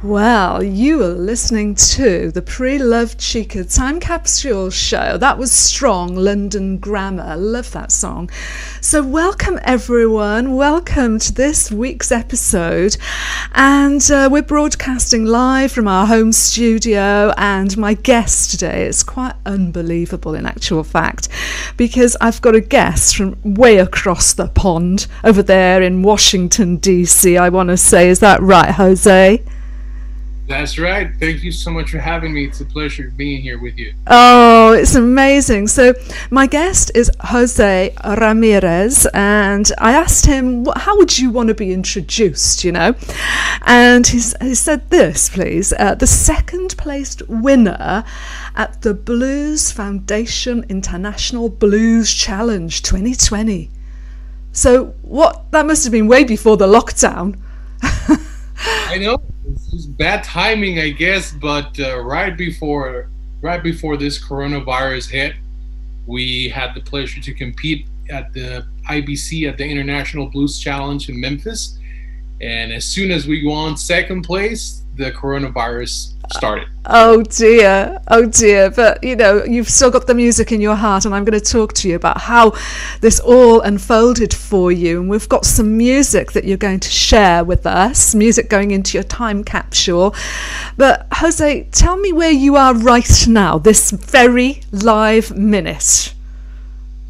Well, you are listening to the Preloved Chica Time Capsule Show. That was strong London grammar. I love that song. So welcome everyone. Welcome to this week's episode. And we're broadcasting live from our home studio. And my guest today is quite unbelievable in actual fact, because I've got a guest from way across the pond over there in Washington, D.C., I want to say. Is that right, Jose? That's right. Thank you so much for having me. It's a pleasure being here with you. Oh, it's amazing. So my guest is Jose Ramirez, and I asked him, how would you want to be introduced, And he said this, please. The second placed winner at the Blues Foundation International Blues Challenge 2020. So that must have been way before the lockdown. I know. It's just bad timing, I guess, but right before this coronavirus hit, we had the pleasure to compete at the IBC, at the International Blues Challenge in Memphis. And as soon as we won second place, the coronavirus started. Oh dear. But you've still got the music in your heart, and I'm going to talk to you about how this all unfolded for you. And we've got some music that you're going to share with us, music going into your time capsule. But Jose, tell me where you are right now, this very live minute.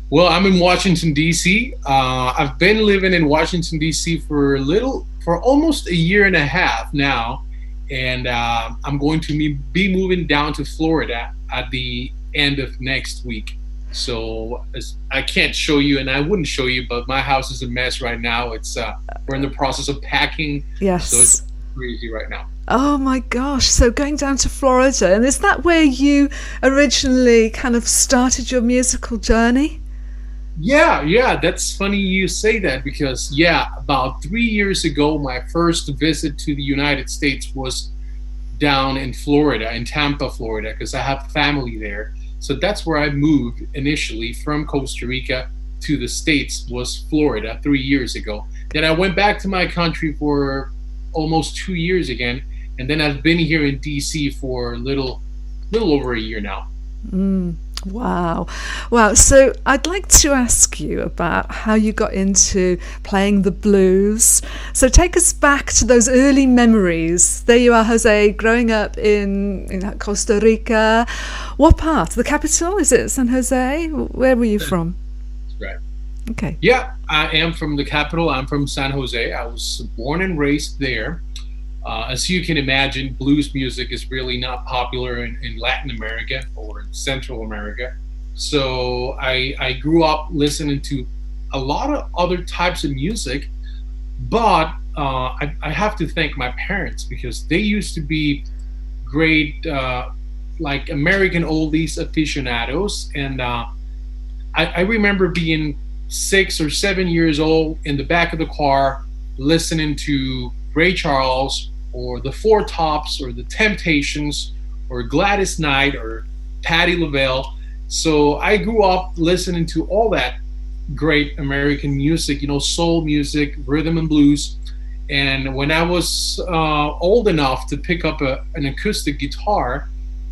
Well, I'm in Washington, D.C. I've been living in Washington, D.C. for almost a year and a half now. And I'm going to be moving down to Florida at the end of next week. So I can't show you, and I wouldn't show you, but my house is a mess right now. It's we're in the process of packing. Yes. So it's crazy right now. Oh my gosh. So going down to Florida, and is that where you originally kind of started your musical journey? Yeah, that's funny you say that, because about 3 years ago, my first visit to the United States was down in Florida, in Tampa, Florida, because I have family there. So that's where I moved initially from Costa Rica to the States, was Florida 3 years ago. Then I went back to my country for almost 2 years again, and then I've been here in DC for a little over a year now. Wow. So I'd like to ask you about how you got into playing the blues. So take us back to those early memories. There you are, Jose, growing up in Costa Rica. What part? The capital? Is it San Jose? Where were you from? Right. Okay. Yeah, I am from the capital. I'm from San Jose. I was born and raised there. As you can imagine, blues music is really not popular in Latin America or in Central America. So I grew up listening to a lot of other types of music, but I have to thank my parents, because they used to be great, like American oldies aficionados. And I remember being 6 or 7 years old in the back of the car listening to Ray Charles, or the Four Tops, or the Temptations, or Gladys Knight, or Patti LaBelle. So I grew up listening to all that great American music, soul music, rhythm and blues. And when I was old enough to pick up an acoustic guitar,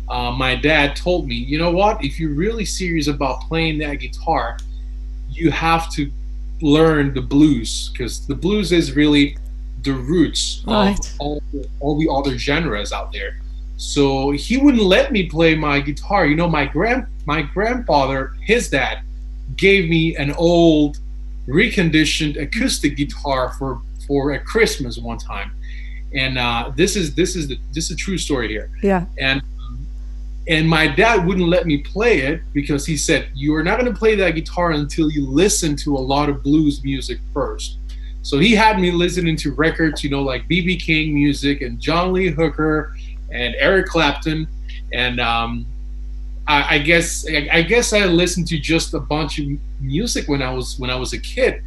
my dad told me, you know what, if you're really serious about playing that guitar, you have to learn the blues, because the blues is really the roots of all the other genres out there. So he wouldn't let me play my guitar. My grandfather, his dad, gave me an old reconditioned acoustic guitar for a Christmas one time. And this is a true story here. Yeah. And my dad wouldn't let me play it, because he said, you are not going to play that guitar until you listen to a lot of blues music first. So he had me listening to records, like B.B. King music and John Lee Hooker and Eric Clapton. And I guess I listened to just a bunch of music when I was a kid.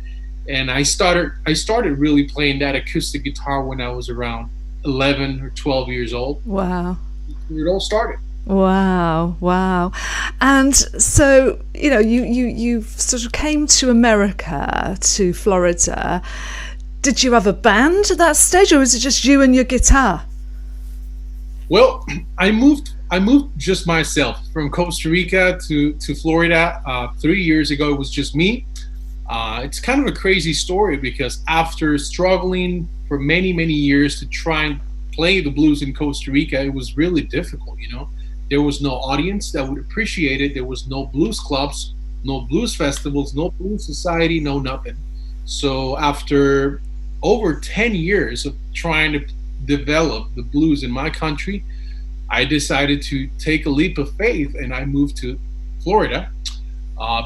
And I started really playing that acoustic guitar when I was around 11 or 12 years old. Wow. It all started. Wow. And so, you sort of came to America, to Florida. Did you have a band at that stage, or was it just you and your guitar? Well, I moved just myself from Costa Rica to Florida 3 years ago. It was just me. It's kind of a crazy story because after struggling for many years to try and play the blues in Costa Rica, it was really difficult. There was no audience that would appreciate it. There was no blues clubs, no blues festivals, no blues society, no nothing. So after over 10 years of trying to develop the blues in my country, I decided to take a leap of faith and I moved to Florida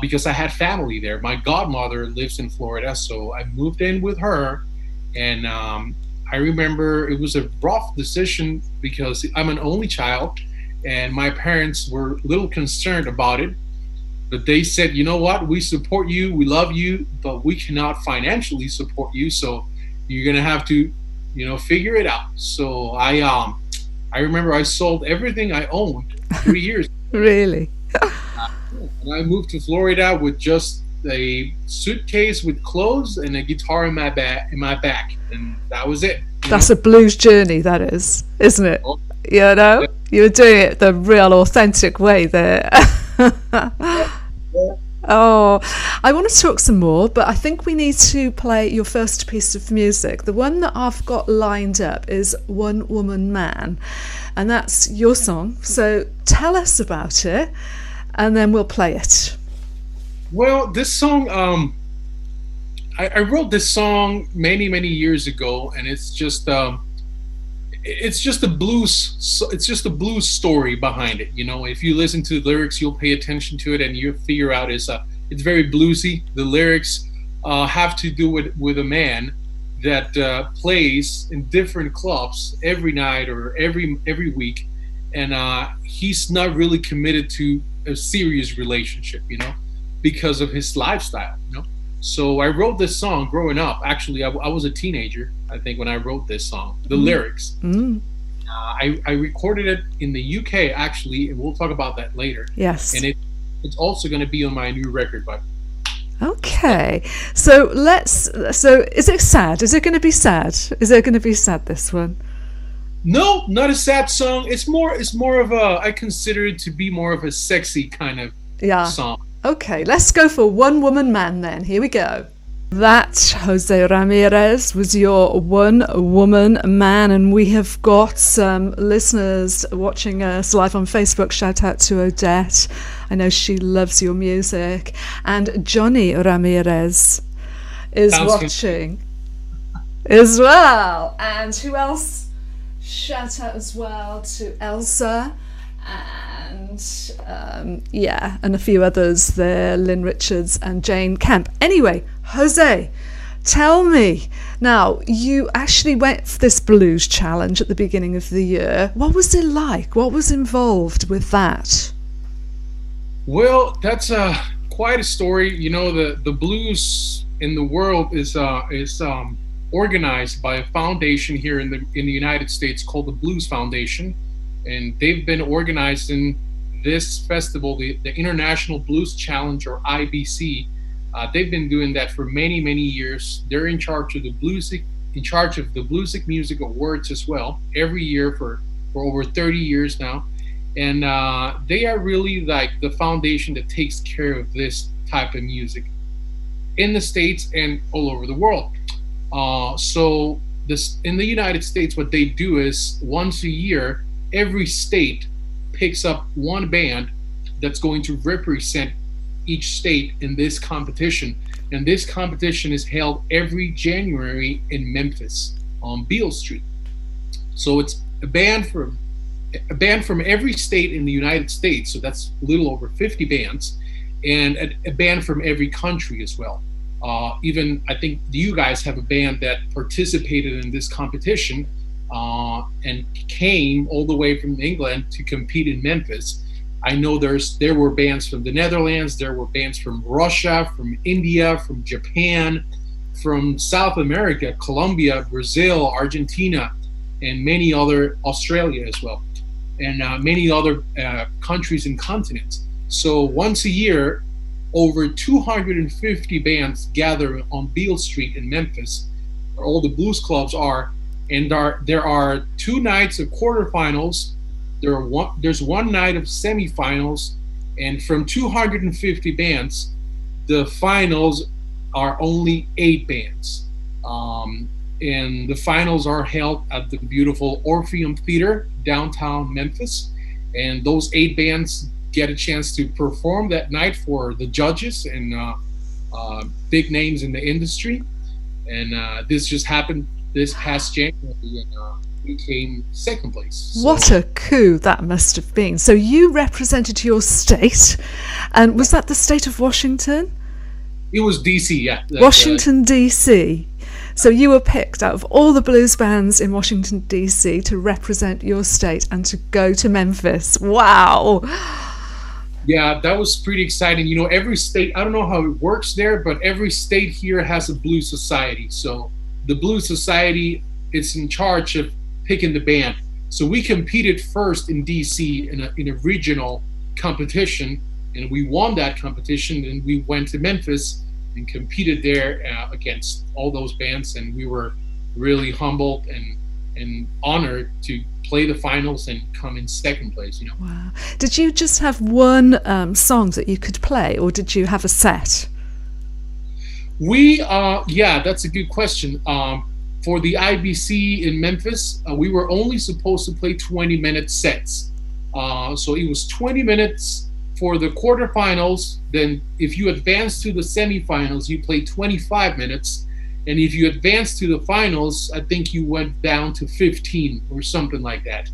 because I had family there. My godmother lives in Florida, so I moved in with her. And I remember it was a rough decision because I'm an only child and my parents were a little concerned about it. But they said, you know what, we support you, we love you, but we cannot financially support you, so you're gonna have to, figure it out. So I remember I sold everything I owned 3 years ago. Really? And I moved to Florida with just a suitcase with clothes and a guitar in my back, and that was it. That's a blues journey, that is, isn't it? Oh, You were doing it the real authentic way there. Oh, I want to talk some more, but I think we need to play your first piece of music. The one that I've got lined up is One Woman Man, and that's your song. So tell us about it, and then we'll play it. Well, this song, I wrote this song many years ago, and it's just a blues. It's just a blues story behind it. If you listen to the lyrics, you'll pay attention to it, and you'll figure out it's very bluesy. The lyrics have to do with a man that plays in different clubs every night or every week, and he's not really committed to a serious relationship, because of his lifestyle. So I wrote this song growing up. Actually, I was a teenager, I think, when I wrote this song. The lyrics. I recorded it in the UK, actually, and we'll talk about that later. Yes. And it's also going to be on my new record, but. Okay. So is it sad? Is it going to be sad? Is it going to be sad, this one? No, not a sad song. It's more of I consider it to be more of a sexy kind of song. Okay, let's go for One Woman Man then. Here we go. That, Jose Ramirez, was your One Woman Man, and we have got some listeners watching us live on Facebook. Shout out to Odette. I know she loves your music. And Johnny Ramirez is watching as well. And who else? Shout out as well to Elsa. And and a few others there, Lynn Richards and Jane Kemp. Anyway, Jose, tell me, now you actually went for this blues challenge at the beginning of the year. What was it like? What was involved with that? Well, that's quite a story. The blues in the world is organized by a foundation here in the United States called the Blues Foundation. And they've been organizing this festival, the International Blues Challenge, or IBC. They've been doing that for many years. They're in charge of the Bluesic Music Awards as well, every year for over 30 years now. And they are really like the foundation that takes care of this type of music in the States and all over the world. So in the United States, what they do is once a year, every state picks up one band that's going to represent each state in this competition. And this competition is held every January in Memphis on Beale Street. So it's a band from every state in the United States. So that's a little over 50 bands, and a band from every country as well. Even I think you guys have a band that participated in this competition and came all the way from England to compete in Memphis. I know there were bands from the Netherlands, there were bands from Russia, from India, from Japan, from South America, Colombia, Brazil, Argentina, and many other, Australia as well, and many other countries and continents. So once a year, over 250 bands gather on Beale Street in Memphis, where all the blues clubs are, and there are 2 nights of quarterfinals. There's one night of semifinals, and from 250 bands, the finals are only 8 bands. And the finals are held at the beautiful Orpheum Theater, downtown Memphis. And those 8 bands get a chance to perform that night for the judges and big names in the industry. And this just happened this past January, and we came second place. So, what a coup that must have been. So you represented your state, and was that the state of Washington? It was D.C., yeah. Washington, D.C. So you were picked out of all the blues bands in Washington, D.C. to represent your state and to go to Memphis. Wow. Yeah, that was pretty exciting. You know, every state, I don't know how it works there, but every state here has a blues society. So the blues society is in charge of picking the band. So we competed first in D.C. in a regional competition, and we won that competition, and we went to Memphis and competed there against all those bands, and we were really humbled and honored to play the finals and come in second place. You know. Wow! Did you just have one song that you could play, or did you have a set? Yeah, that's a good question. For the IBC in Memphis, we were only supposed to play 20-minute sets. So it was 20 minutes for the quarterfinals. Then if you advance to the semifinals, you play 25 minutes. And if you advance to the finals, I think you went down to 15 or something like that.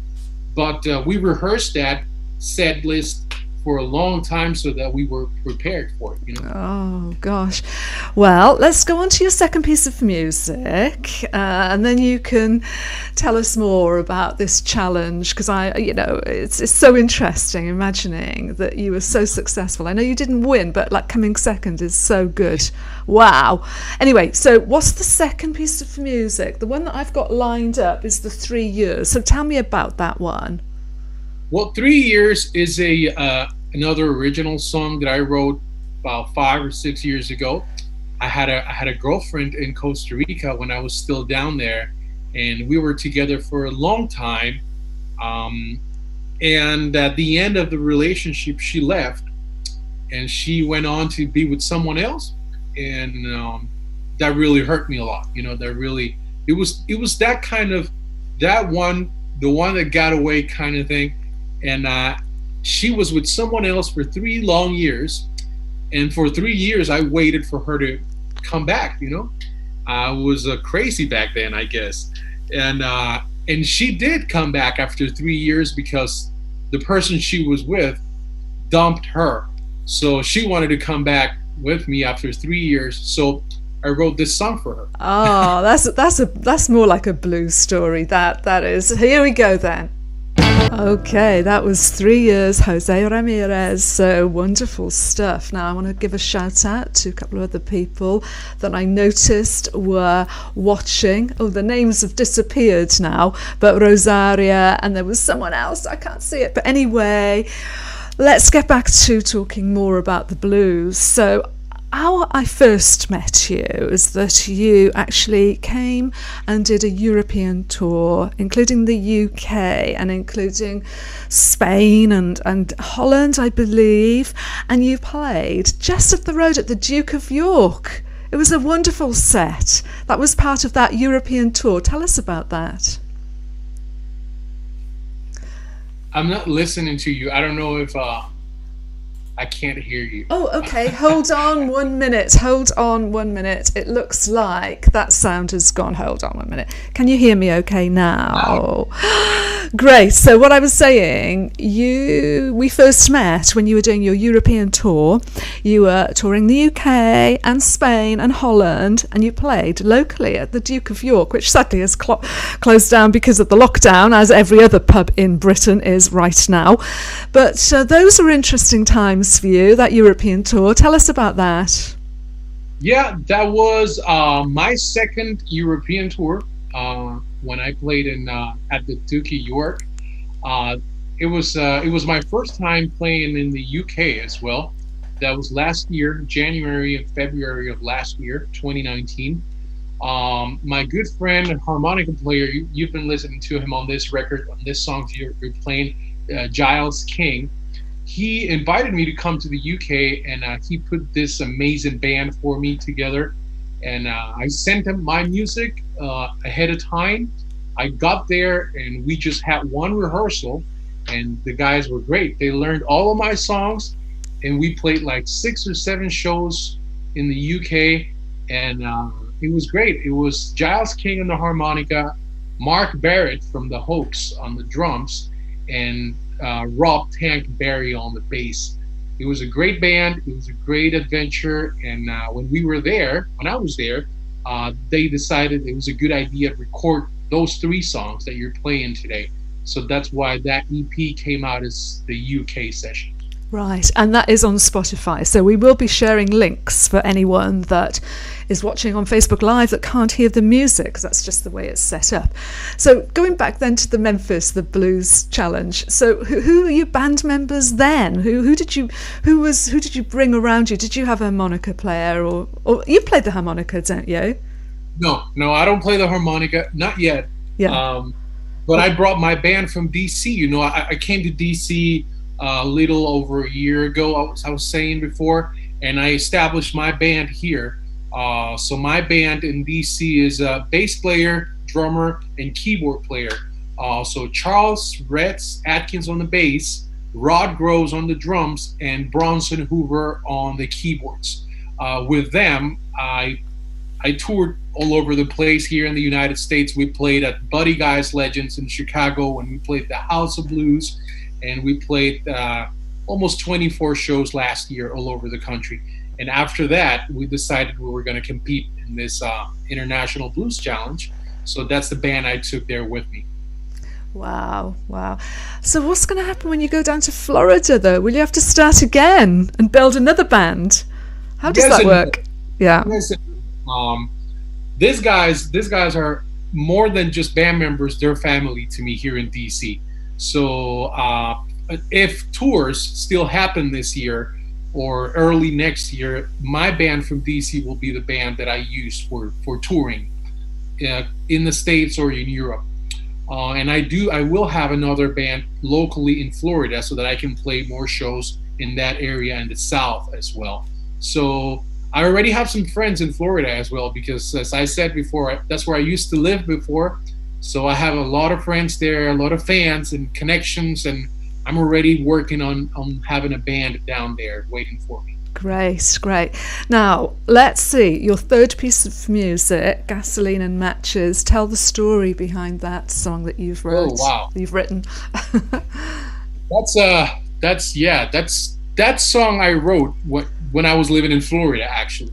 But we rehearsed that set list for a long time so that we were prepared for it, you know. Oh gosh. Well, let's go on to your second piece of music, and then you can tell us more about this challenge, because it's so interesting imagining that you were so successful. I know you didn't win, but like coming second is so good. Wow. Anyway, so what's the second piece of music? The one that I've got lined up is the 3 years. So tell me about that one. Well, 3 years is another original song that I wrote about 5 or 6 years ago. I had a girlfriend in Costa Rica when I was still down there, and we were together for a long time. And at the end of the relationship, she left, and she went on to be with someone else, and that really hurt me a lot. You know, it was that kind of the one that got away kind of thing. And she was with someone else for 3 long years. And for 3 years, I waited for her to come back, you know. I was crazy back then, I guess. And she did come back after 3 years because the person she was with dumped her. So she wanted to come back with me after 3 years. So I wrote this song for her. Oh, that's more like a blues story. That is. Here we go then. Okay, that was 3 years, Jose Ramirez. So wonderful stuff. Now I want to give a shout out to a couple of other people that I noticed were watching. Oh, the names have disappeared now, but Rosaria, and there was someone else, I can't see it. But anyway, let's get back to talking more about the blues. So how I first met you is that you actually came and did a European tour, including the UK and including Spain and Holland, I believe, and you played just up the road at the Duke of York. It was a wonderful set. That was part of that European tour. Tell us about that. I'm not listening to you. I don't know if I can't hear you. Oh, okay. Hold on 1 minute. Hold on 1 minute. It looks like that sound has gone. Hold on 1 minute. Can you hear me okay now? Great. So what I was saying, we first met when you were doing your European tour. You were touring the UK and Spain and Holland, and you played locally at the Duke of York, which sadly has closed down because of the lockdown, as every other pub in Britain is right now. But those were interesting times for you, that European tour. Tell us about that. Yeah, that was my second European tour when I played at the Duke of York. It was my first time playing in the UK as well. That was last year, January and February of last year, 2019. My good friend and harmonica player, you've been listening to him on this record, on this song you're playing, Giles King. He invited me to come to the UK, and he put this amazing band for me together. And I sent him my music ahead of time. I got there, and we just had one rehearsal, and the guys were great. They learned all of my songs, and we played like 6 or 7 shows in the UK, and it was great. It was Giles King on the harmonica, Mark Barrett from the Hoax on the drums, and Rob Tank Barry on the bass. It was a great band. It was a great adventure. And when I was there, they decided it was a good idea to record those 3 songs that you're playing today. So that's why that EP came out as the UK session. Right, and that is on Spotify. So we will be sharing links for anyone that is watching on Facebook Live that can't hear the music, because that's just the way it's set up. So going back then to the Memphis, the Blues Challenge. So who are your band members then? Who did you bring around you? Did you have a harmonica player, or you played the harmonica, don't you? No, I don't play the harmonica, not yet. Yeah. But I brought my band from DC. You know, I came to DC a little over a year ago, I was saying before, and I established my band here. So my band in DC is a bass player, drummer, and keyboard player. So Charles Retz Atkins on the bass, Rod Groves on the drums, and Bronson Hoover on the keyboards. With them, I toured all over the place here in the United States. We played at Buddy Guy's Legends in Chicago, and we played the House of Blues, and we played almost 24 shows last year all over the country. And after that, we decided we were going to compete in this International Blues Challenge. So that's the band I took there with me. Wow. So what's going to happen when you go down to Florida, though? Will you have to start again and build another band? How does that work? Yeah. These guys are more than just band members. They're family to me here in DC. So if tours still happen this year or early next year, my band from DC will be the band that I use for touring in the States or in Europe. And I will have another band locally in Florida so that I can play more shows in that area in the South as well. So I already have some friends in Florida as well, because as I said before, that's where I used to live before. So I have a lot of friends there, a lot of fans and connections, and I'm already working on having a band down there waiting for me. Great. Now, let's see, your third piece of music, Gasoline and Matches. Tell the story behind that song that you've written. That song I wrote when I was living in Florida, actually.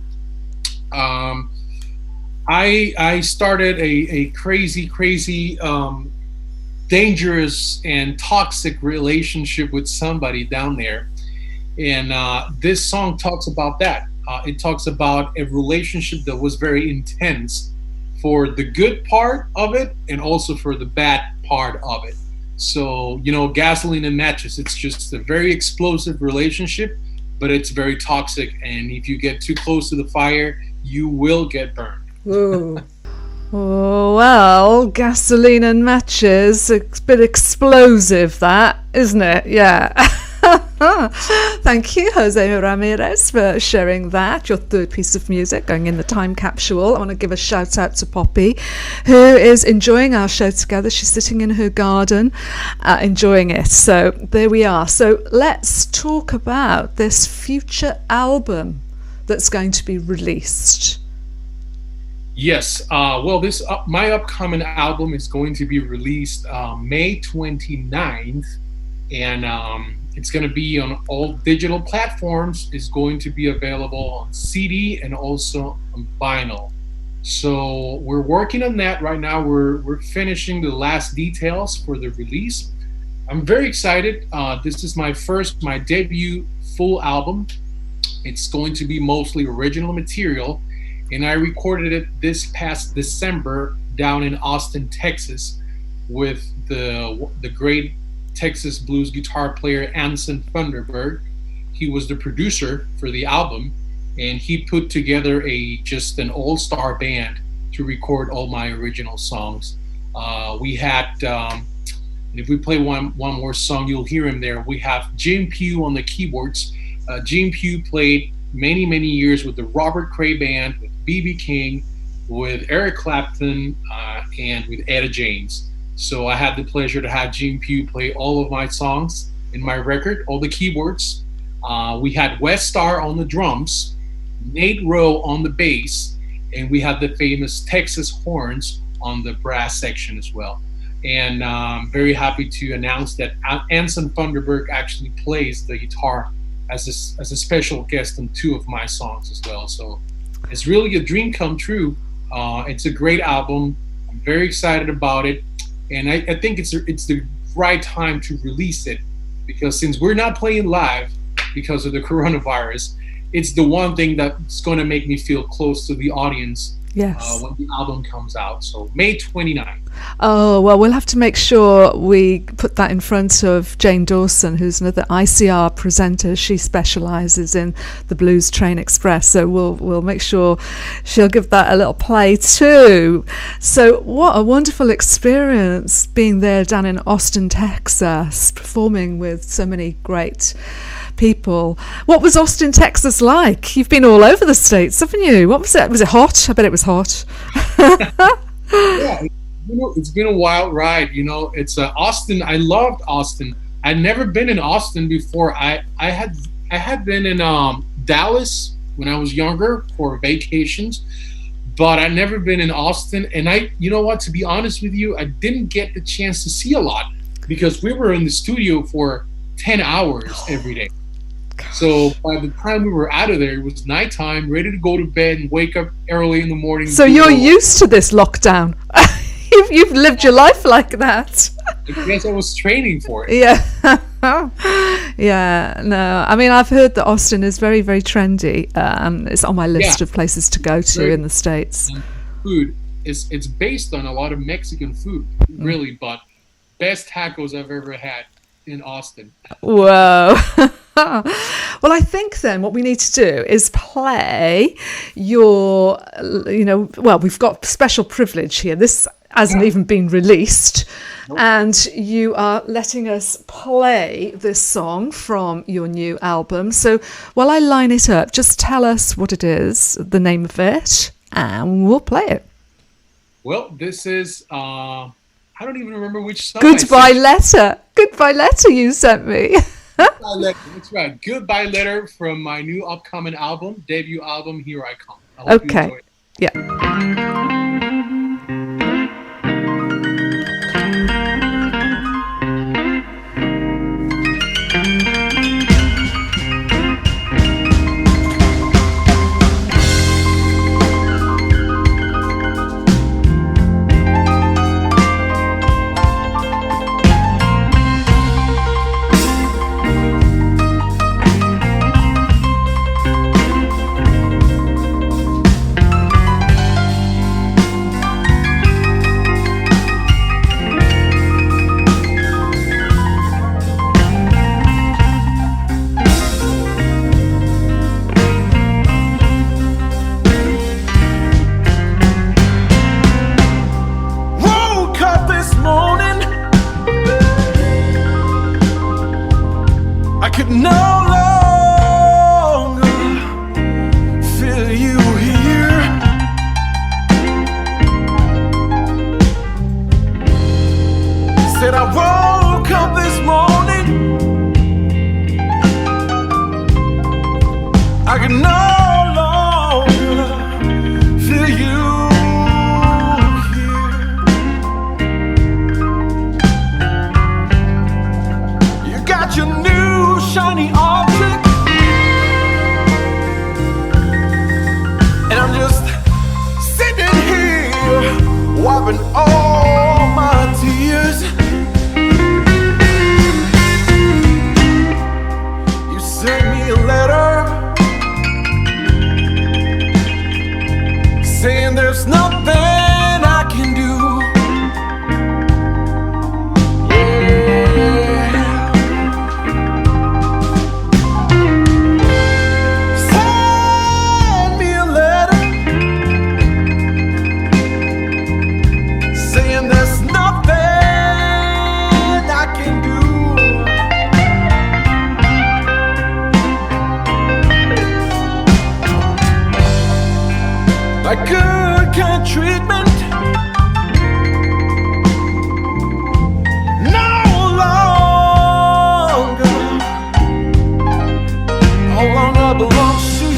I started a crazy, dangerous and toxic relationship with somebody down there. And this song talks about that. It talks about a relationship that was very intense for the good part of it and also for the bad part of it. So, Gasoline and Matches, it's just a very explosive relationship, but it's very toxic. And if you get too close to the fire, you will get burned. Ooh. Oh, well, Gasoline and Matches, it's a bit explosive, that, isn't it? Yeah. Thank you, Jose Ramirez, for sharing that, your third piece of music going in the time capsule. I want to give a shout out to Poppy, who is enjoying our show together. She's sitting in her garden, enjoying it. So there we are. So let's talk about this future album that's going to be released. Yes. Well, my upcoming album is going to be released May 29th, and it's going to be on all digital platforms. It's going to be available on CD and also on vinyl. So we're working on that right now. We're finishing the last details for the release. I'm very excited. This is my debut full album. It's going to be mostly original material, and I recorded it this past December down in Austin, Texas, with the great Texas blues guitar player Anson Thunderberg. He was the producer for the album, and he put together just an all-star band to record all my original songs. We had, if we play one more song, you'll hear him there. We have Jim Pugh on the keyboards. Jim Pugh played many years with the Robert Cray Band, with B.B. King, with Eric Clapton, and with Etta James. So I had the pleasure to have Jim Pugh play all of my songs in my record, all the keyboards. We had Wes Starr on the drums, Nate Rowe on the bass, and we had the famous Texas horns on the brass section as well. And I'm very happy to announce that Anson Thunderberg actually plays the guitar as a special guest on 2 of my songs as well. So it's really a dream come true. It's a great album. I'm very excited about it, and I think it's the right time to release it, because since we're not playing live because of the coronavirus, it's the one thing that's going to make me feel close to the audience. Yes. When the album comes out. So May 29th. Oh, well, we'll have to make sure we put that in front of Jane Dawson, who's another ICR presenter. She specialises in the Blues Train Express. So we'll make sure she'll give that a little play too. So what a wonderful experience being there down in Austin, Texas, performing with so many great people. What was Austin, Texas like? You've been all over the States, haven't you? What was it? Was it hot? I bet it was hot. Yeah, it's been a wild ride. It's Austin. I loved Austin. I'd never been in Austin before. I had been in Dallas when I was younger for vacations, but I'd never been in Austin. And to be honest with you, I didn't get the chance to see a lot because we were in the studio for 10 hours every day. So by the time we were out of there, it was nighttime, ready to go to bed and wake up early in the morning. So you're used to this lockdown. You've lived your life like that. I guess I was training for it. Yeah. Yeah, no. I mean, I've heard that Austin is very, very trendy. It's on my list of places to go to in the States. And food, it's based on a lot of Mexican food, really, but best tacos I've ever had in Austin. Whoa. Well, I think then what we need to do is play your, we've got special privilege here. This hasn't even been released. Nope. And you are letting us play this song from your new album. So while I line it up, just tell us what it is, the name of it, and we'll play it. Well, this is, I don't even remember which song. Goodbye Letter. Goodbye Letter you sent me. Goodbye Letter. That's right. Goodbye Letter from my new upcoming album, debut album, Here I Come. I hope you enjoy it. Yeah. like good kind of treatment. No longer belongs to you.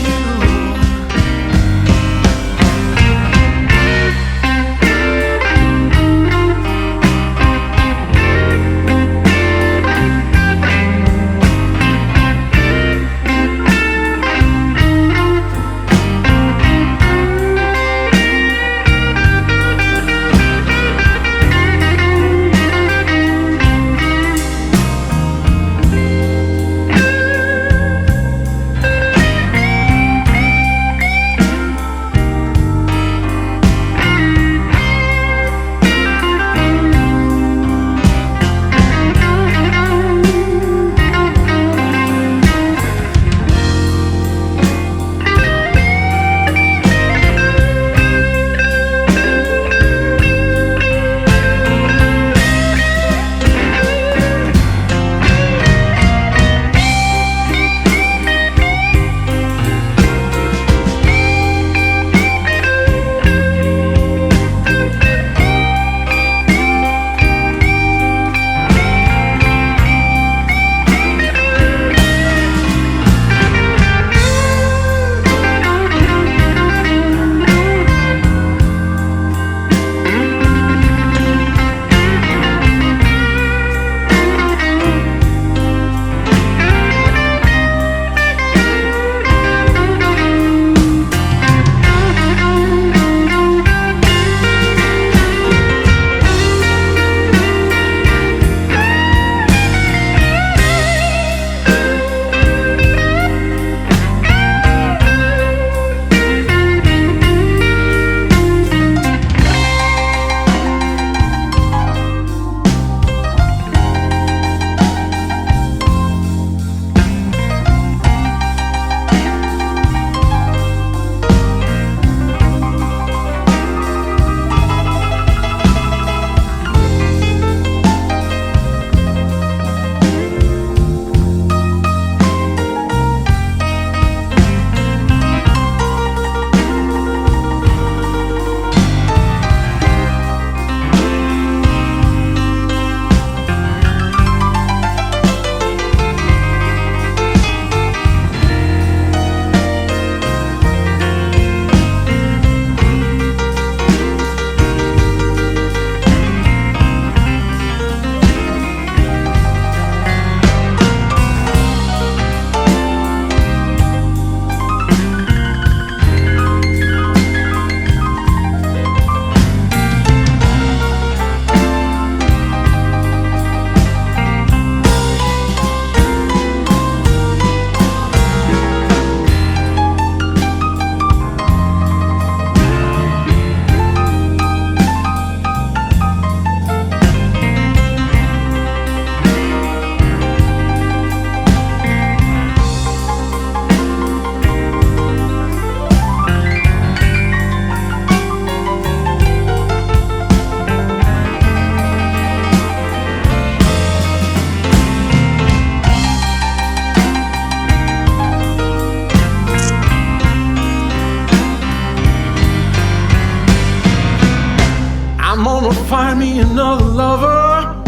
Find me another lover,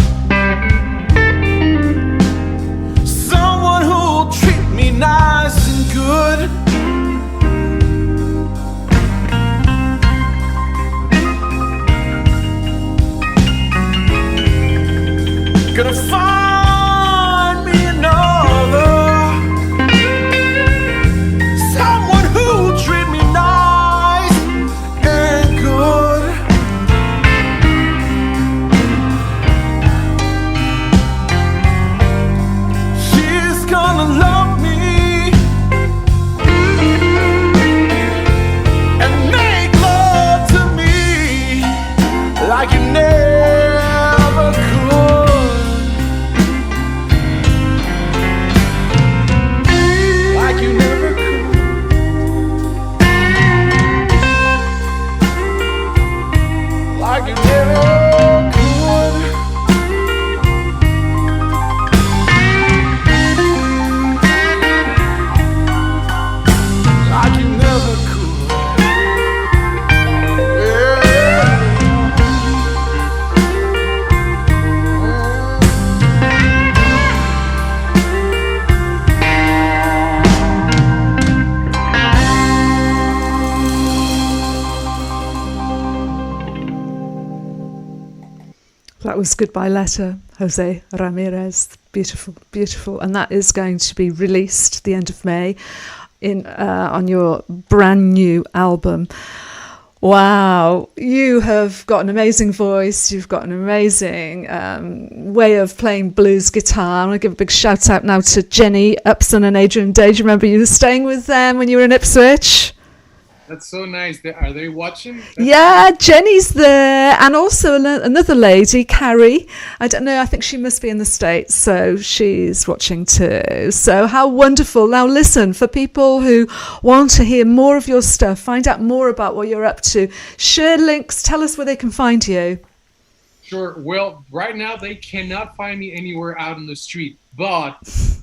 someone who'll treat me nice and good. Gonna find me another, someone who'll treat me nice and good. Gonna love me That was Goodbye Letter, Jose Ramirez. Beautiful, beautiful. And that is going to be released at the end of May on your brand new album. Wow, you have got an amazing voice. You've got an amazing way of playing blues guitar. I want to give a big shout out now to Jenny Upson and Adrian Day. Do you remember you were staying with them when you were in Ipswich? That's so nice. Are they watching? Yeah, Jenny's there. And also another lady, Carrie. I don't know, I think she must be in the States, so she's watching too. So how wonderful. Now listen, for people who want to hear more of your stuff, find out more about what you're up to, share links, tell us where they can find you. Sure. Well, right now they cannot find me anywhere out in the street, but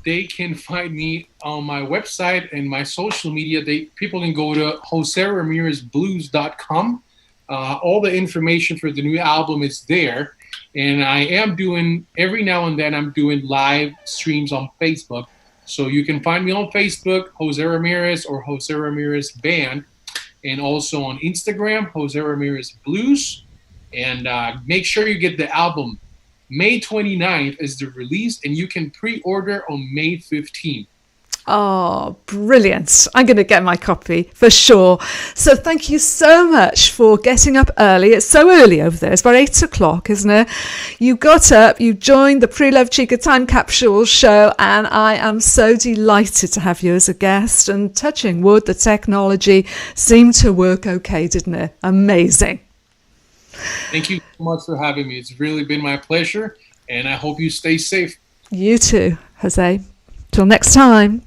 they can find me on my website and my social media. People can go to joseramirezblues.com. All the information for the new album is there. And I am doing, every now and then, I'm doing live streams on Facebook. So you can find me on Facebook, Jose Ramirez or Jose Ramirez Band. And also on Instagram, Jose Ramirez Blues. And make sure you get the album. May 29th is the release, and you can pre-order on May 15th. Oh, brilliant. I'm going to get my copy for sure. So thank you so much for getting up early. It's so early over there. It's about 8 o'clock, isn't it? You got up, you joined the Preloved Chica Time Capsule show, and I am so delighted to have you as a guest. And touching wood, the technology seemed to work okay, didn't it? Amazing. Thank you so much for having me. It's really been my pleasure, and I hope you stay safe. You too, Jose. Till next time.